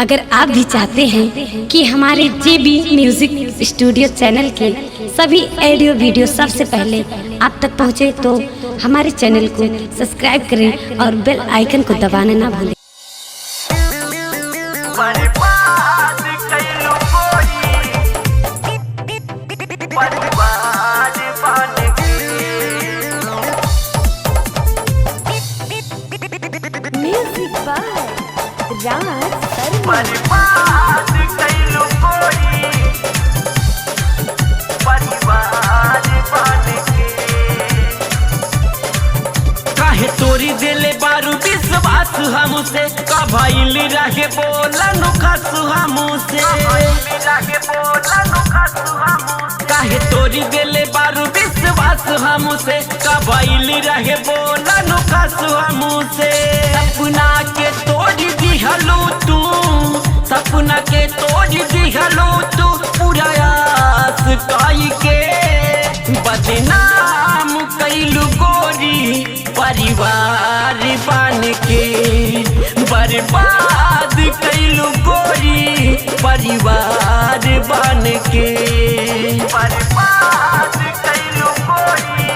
अगर आप भी चाहते हैं कि हमारे JB म्यूजिक स्टूडियो चैनल के सभी ऑडियो वीडियो सबसे पहले आप तक पहुंचे, तो हमारे चैनल को सब्सक्राइब करें और बेल आइकन को दबाना ना भूलें। म्यूजिक बाय राज काहे तोरी दिले बारू विश्वास हमसे, कभाइल रहे बोलन खासु हमसे। काहे तोरी दिले बारू विश्वास हमसे, कभाइल रहे बोलन खासु हमसे। सपना के तोड़ी दिहलू तू, सपना के तोड़ी दिहलू तू, पूरा आस काई के बदनाम कैलू गोरी। परिवार बन के बर्बाद कैलू गोरी, परिवार बन के बर्बाद कैलू गोरी,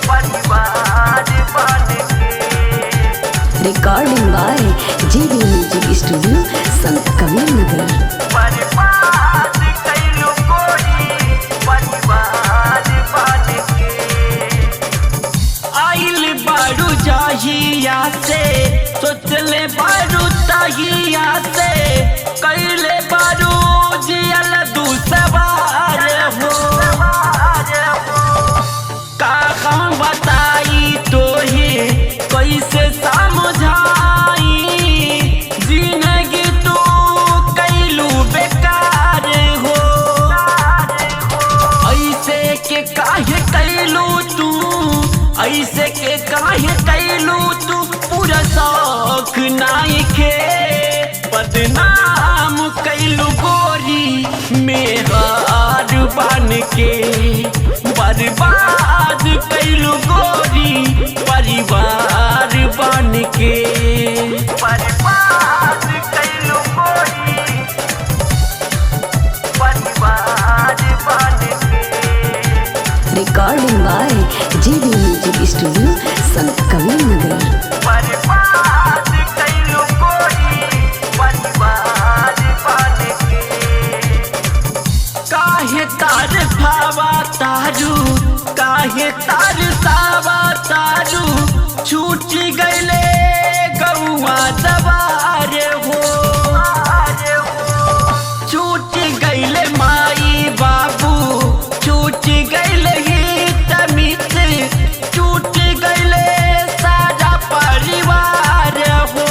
परिवार बन के। Recording by JB music studio Sant Kabir नगर। बर्बाद कैलू गोरी, परिवार बन के। आइल बारू जाहिया से, सोचले बारू ताहिया से, कैले बारू जियल दूसवार हो। का बताई तो ही कैसे समझाई, जिंदगी तू कैलू बेकार हो। ऐसे के काहे कैलू तू, ऐसे के काहे कैलू तू, पूरा शौक नाई के बदनाम कैलू गोरी। मेहार बन के बर्बाद कैलू गोरी, परिवार बन के बर्बाद कैलू गोरी, परिवार बन के। Recording by JB music studio Sant Kabir नगर। बर्बाद कैलू गोरी, परिवार बन के। काहे तार भावा तारू, काहे तार सावा तारू, छूट गईले गौआ दवार हो। छूट गईले माई बाबू, छूट गईले हित मित्र, छूट गईले सारा परिवार हो।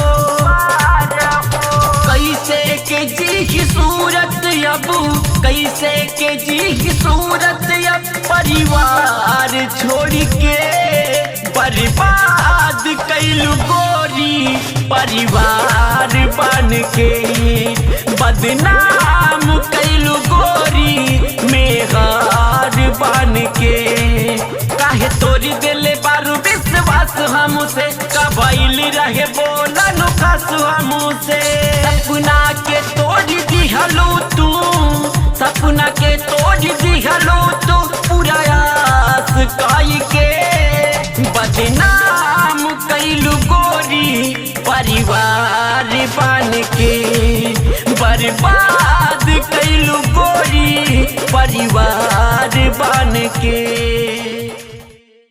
कैसे के जी सूरत अब, कैसे के जी सूरत अब, परिवार छोड़ के बर्बाद कैलू गोरी, परिवार बन के बदनाम कैलू गोरी। मेहार बन के काहे तोरी दिले बारू विश्वास हमसे, कभाइल रहे बोलन खासु हमसे। सपना के तोड़ी दिहलू तू, सपना के तोड़ी दिहलू तू, पूरा आस काई के बदनाम कैलू गोरी। परिवार बन के बर्बाद कैलू गोरी, परिवार बन के।